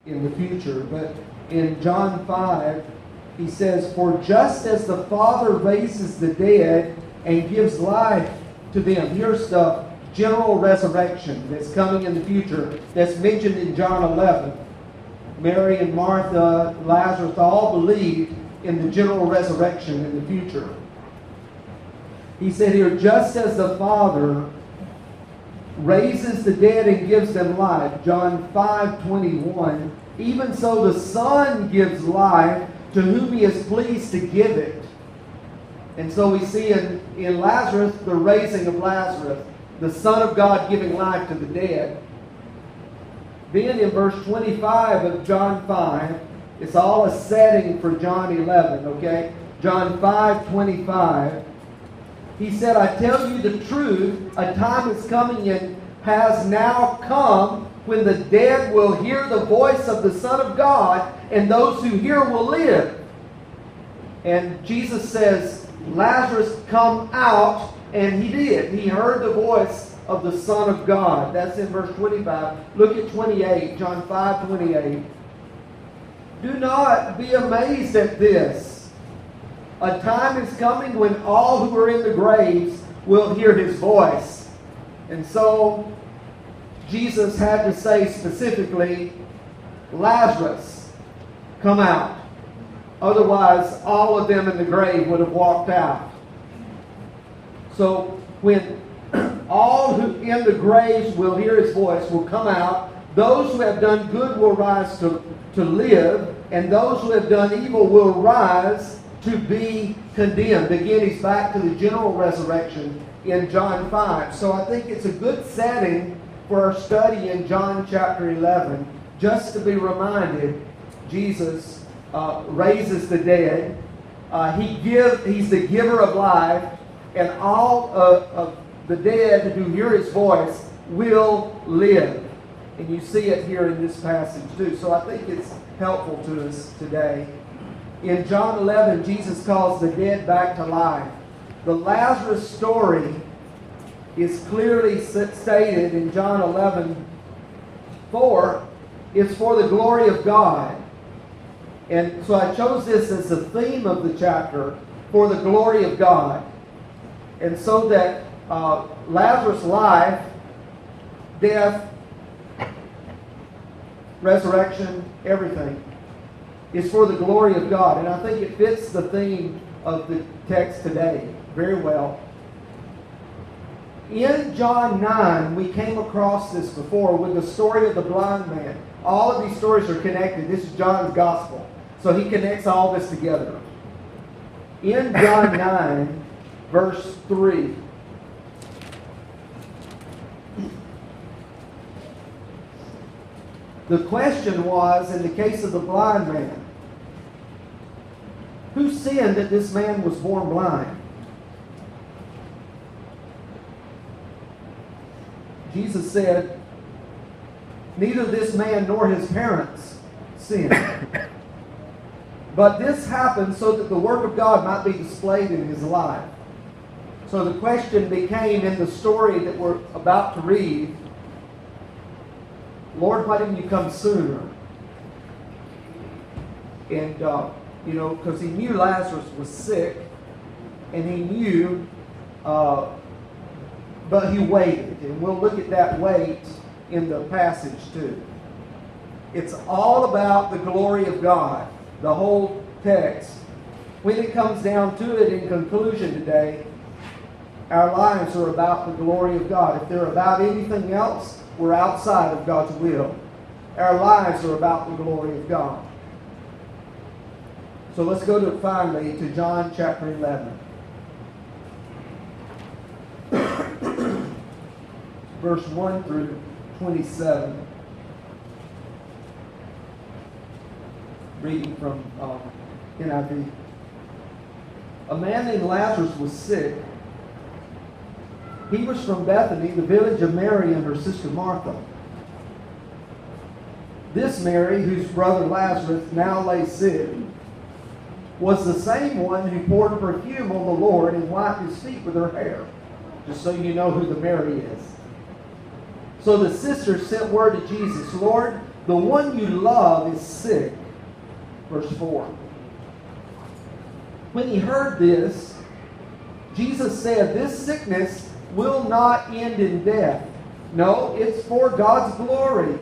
in the future. But in John 5, he says, "For just as the Father raises the dead and gives life to them." Here's the general resurrection that's coming in the future that's mentioned in John 11. Mary and Martha, Lazarus, all believed in the general resurrection in the future. He said here, just as the Father raises the dead and gives them life, John 5:21, even so the Son gives life to whom He is pleased to give it. And so we see in Lazarus the raising of Lazarus, the Son of God giving life to the dead. Then in verse 25 of John 5, it's all a setting for John 11, okay? John 5:25. He said, "I tell you the truth, a time is coming and has now come when the dead will hear the voice of the Son of God, and those who hear will live." And Jesus says, "Lazarus, come out," and he did. He heard the voice of the Son of God. That's in verse 25. Look at 28, John 5:28. "Do not be amazed at this. A time is coming when all who are in the graves will hear His voice." And so Jesus had to say specifically, "Lazarus, come out." Otherwise, all of them in the grave would have walked out. So when all who in the graves will hear His voice, will come out, those who have done good will rise to live, and those who have done evil will rise to be condemned. Again, he's back to the general resurrection in John 5. So I think it's a good setting for our study in John chapter 11, just to be reminded Jesus raises the dead. He's the giver of life, and all of the dead who hear His voice will live. And you see it here in this passage too. So I think it's helpful to us today. In John 11, Jesus calls the dead back to life. The Lazarus story is clearly stated in John 11:4. It's for the glory of God. And so I chose this as the theme of the chapter, for the glory of God. And so that Lazarus' life, death, resurrection, everything is for the glory of God. And I think it fits the theme of the text today very well. In John 9, we came across this before with the story of the blind man. All of these stories are connected. This is John's gospel. So he connects all this together. In John 9, verse 3. The question was, in the case of the blind man, who sinned that this man was born blind? Jesus said, neither this man nor his parents sinned. But this happened so that the work of God might be displayed in his life. So the question became, in the story that we're about to read, Lord, why didn't you come sooner? And, because he knew Lazarus was sick, and he knew, but he waited. And we'll look at that wait in the passage too. It's all about the glory of God, the whole text. When it comes down to it, in conclusion today, our lives are about the glory of God. If they're about anything else, we're outside of God's will. Our lives are about the glory of God. So let's go to finally to John chapter 11. Verse 1 through 27. Reading from NIV. A man named Lazarus was sick. He was from Bethany, the village of Mary and her sister Martha. This Mary, whose brother Lazarus now lay sick, was the same one who poured perfume on the Lord and wiped his feet with her hair. Just so you know who the Mary is. So the sisters sent word to Jesus, Lord, the one you love is sick. Verse 4. When he heard this, Jesus said, this sickness will not end in death. No, it's for God's glory,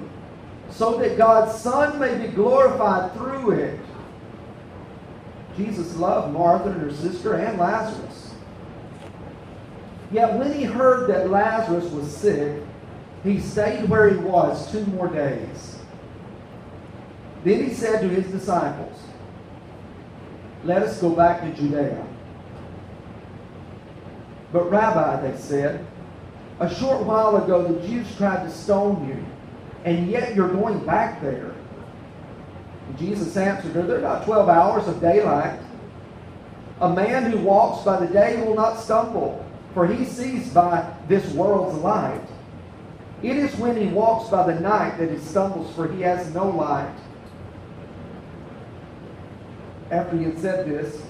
so that God's Son may be glorified through it. Jesus loved Martha and her sister and Lazarus. Yet when he heard that Lazarus was sick, he stayed where he was 2 more days. Then he said to his disciples, let us go back to Judea. But Rabbi, they said, a short while ago the Jews tried to stone you, and yet you're going back there. And Jesus answered her, there are not 12 hours of daylight. A man who walks by the day will not stumble, for he sees by this world's light. It is when he walks by the night that he stumbles, for he has no light. After he had said this,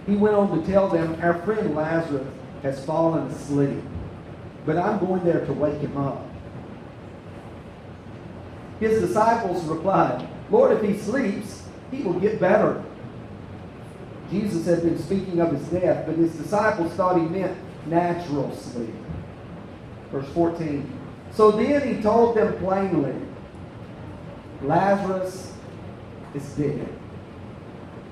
he went on to tell them, our friend Lazarus has fallen asleep, but I'm going there to wake him up. His disciples replied, Lord, if he sleeps, he will get better. Jesus had been speaking of his death, but his disciples thought he meant natural sleep. Verse 14. So then he told them plainly, Lazarus is dead.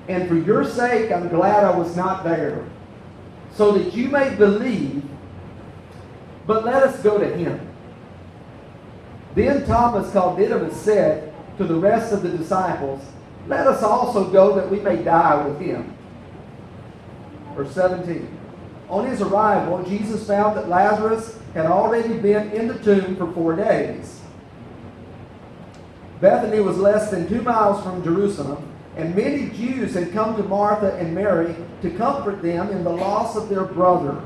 And for your sake, I'm glad I was not there, so that you may believe. But let us go to him. Then Thomas, called Didymus, said to the rest of the disciples, let us also go that we may die with him. Verse 17. On his arrival, Jesus found that Lazarus had already been in the tomb for 4 days. Bethany was less than 2 miles from Jerusalem, and many Jews had come to Martha and Mary to comfort them in the loss of their brother.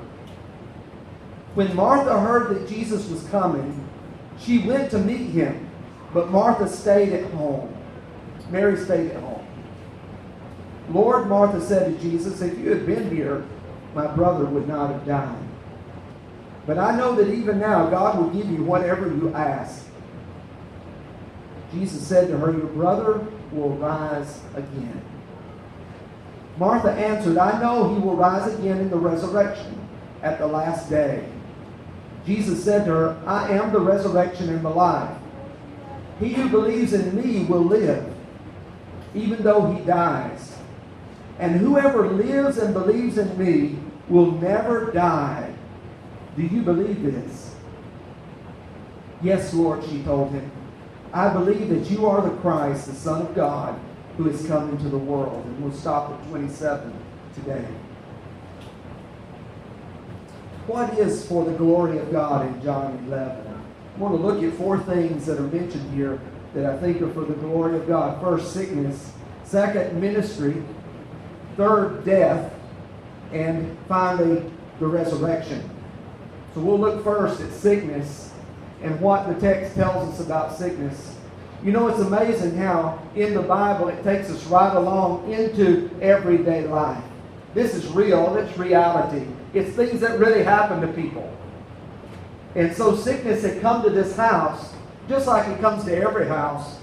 When Martha heard that Jesus was coming, she went to meet him, but Martha stayed at home. Mary stayed at home. Lord, Martha said to Jesus, if you had been here, my brother would not have died. But I know that even now God will give you whatever you ask. Jesus said to her, your brother will rise again. Martha answered, I know he will rise again in the resurrection at the last day. Jesus said to her, I am the resurrection and the life. He who believes in me will live, even though he dies. And whoever lives and believes in me will never die. Do you believe this? Yes, Lord, she told him. I believe that you are the Christ, the Son of God, who has come into the world. And we'll stop at 27 today. What is for the glory of God in John 11? I want to look at 4 things that are mentioned here that I think are for the glory of God. First, sickness. Second, ministry. Third, death. And finally, the resurrection. So we'll look first at sickness and what the text tells us about sickness. You know, it's amazing how in the Bible it takes us right along into everyday life. This is real. It's reality. It's things that really happen to people. And so sickness had come to this house, just like it comes to every house.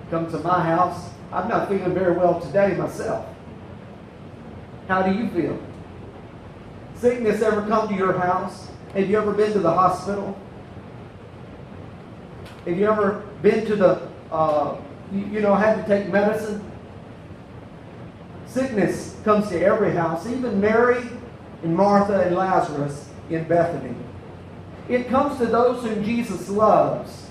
It comes to my house. I'm not feeling very well today myself. How do you feel? Sickness ever come to your house? Have you ever been to the hospital? Have you ever been to the, had to take medicine? Sickness comes to every house, even Mary and Martha and Lazarus in Bethany. It comes to those whom Jesus loves.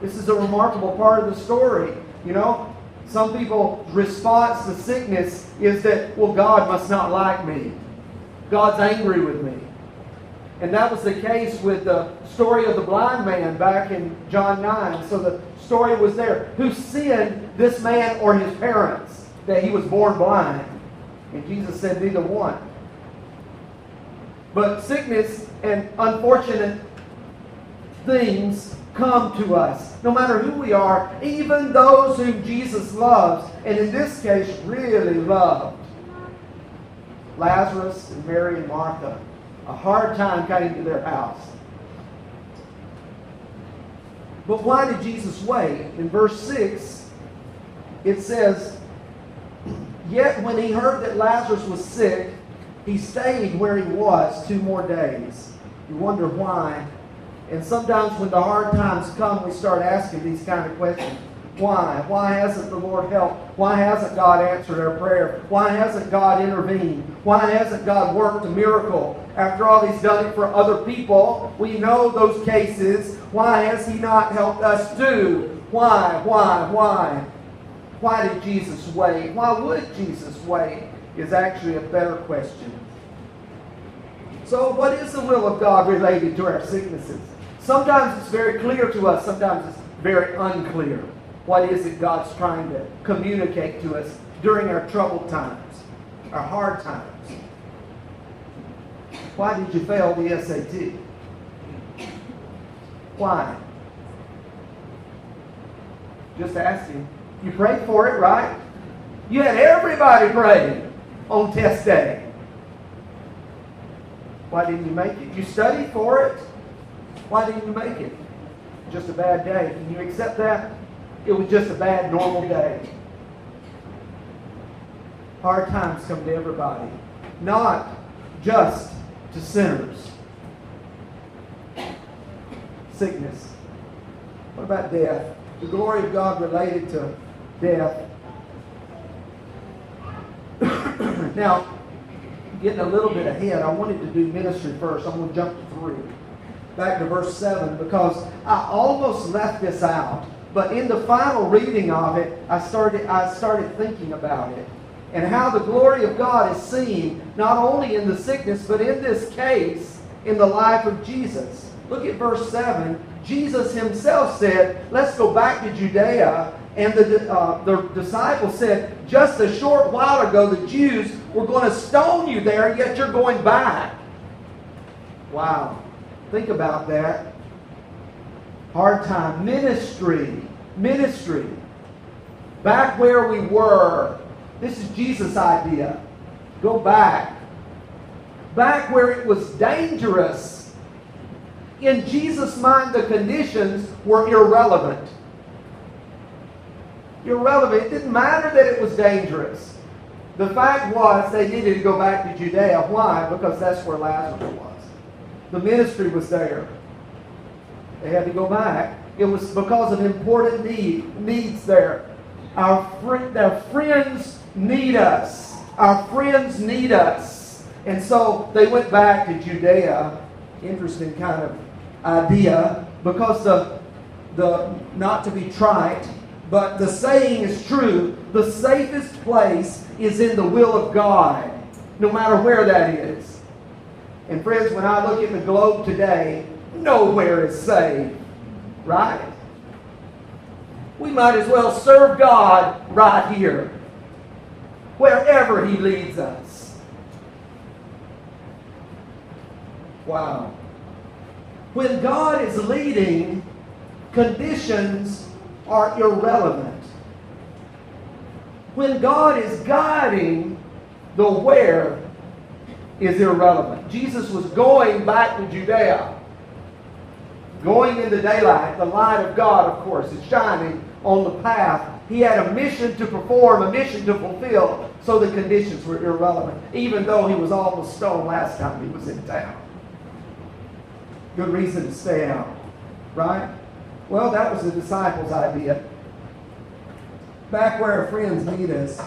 This is a remarkable part of the story. You know, some people's response to sickness is that, well, God must not like me. God's angry with me. And that was the case with the story of the blind man back in John 9. So the story was there. Who sinned, this man or his parents, that he was born blind? And Jesus said neither one. But sickness and unfortunate things come to us, no matter who we are, even those whom Jesus loves, and in this case really loved. Lazarus and Mary and Martha, a hard time came to their house. But why did Jesus wait? In verse 6, it says, "Yet when he heard that Lazarus was sick, he stayed where he was 2 more days." You wonder why. And sometimes when the hard times come, we start asking these kind of questions. Why? Why hasn't the Lord helped? Why hasn't God answered our prayer? Why hasn't God intervened? Why hasn't God worked a miracle? After all, He's done it for other people. We know those cases. Why has He not helped us too? Why? Why did Jesus wait? Why would Jesus wait? Is actually a better question. So what is the will of God related to our sicknesses? Sometimes it's very clear to us. Sometimes it's very unclear. What is it God's trying to communicate to us during our troubled times, our hard times? Why did you fail the SAT? Why? Just asking. You prayed for it, right? You had everybody praying on test day. Why didn't you make it? You studied for it. Why didn't you make it? Just a bad day. Can you accept that? It was just a bad, normal day. Hard times come to everybody, not just to sinners. Sickness. What about death? The glory of God related to death. Now, getting a little bit ahead, I wanted to do ministry first. I'm going to jump to 3. Back to verse 7, because I almost left this out. But in the final reading of it, I started thinking about it. And how the glory of God is seen, not only in the sickness, but in this case, in the life of Jesus. Look at verse 7. Jesus himself said, let's go back to Judea. And the disciples said, just a short while ago, the Jews were going to stone you there, yet you're going back. Wow. Think about that. Hard time. Ministry. Back where we were. This is Jesus' idea. Go back. Back where it was dangerous. In Jesus' mind, the conditions were irrelevant. Irrelevant. It didn't matter that it was dangerous. The fact was they needed to go back to Judea. Why? Because that's where Lazarus was. The ministry was there. They had to go back. It was because of important needs there. Our friends need us. Our friends need us. And so they went back to Judea. Interesting kind of idea. Because the not to be trite, but the saying is true. The safest place is in the will of God. No matter where that is. And friends, when I look at the globe today, nowhere is safe. Right? We might as well serve God right here. Wherever He leads us. Wow. When God is leading, conditions are irrelevant. When God is guiding, the where is irrelevant. Jesus was going back to Judea. Going in the daylight, the light of God, of course, is shining on the path. He had a mission to perform, a mission to fulfill, so the conditions were irrelevant, even though he was almost stoned last time he was in town. Good reason to stay out, right? Well, that was the disciples' idea. Back where our friends need us.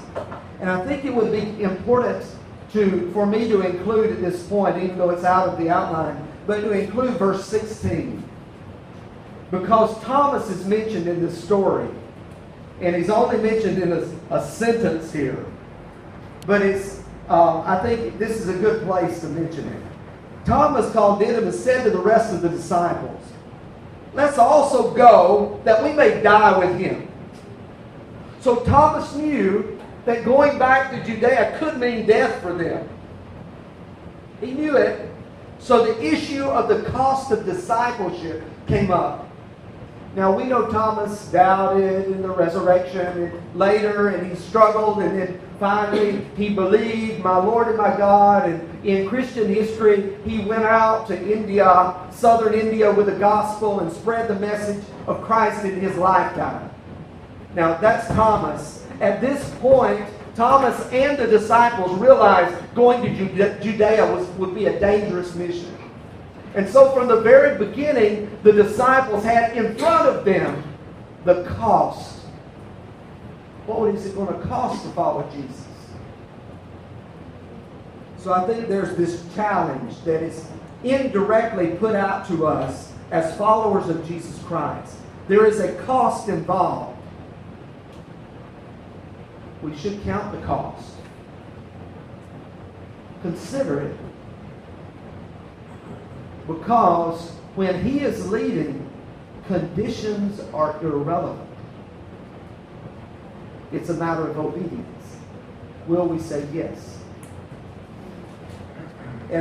And I think it would be important for me to include at this point, even though it's out of the outline, but to include verse 16. Because Thomas is mentioned in this story. And he's only mentioned in a sentence here. But I think this is a good place to mention it. Thomas, called Didymus, said to the rest of the disciples, let's also go that we may die with him. So Thomas knew that going back to Judea could mean death for them. He knew it. So the issue of the cost of discipleship came up. Now we know Thomas doubted in the resurrection and later, and he struggled, and then finally he believed, my Lord and my God. And in Christian history, he went out to India, southern India, with the gospel and spread the message of Christ in his lifetime. Now that's Thomas. At this point, Thomas and the disciples realized going to Judea would be a dangerous mission. And so from the very beginning, the disciples had in front of them the cost. What is it going to cost to follow Jesus? So I think there's this challenge that is indirectly put out to us as followers of Jesus Christ. There is a cost involved. We should count the cost. Consider it. Because when He is leading, conditions are irrelevant. It's a matter of obedience. Will we say yes?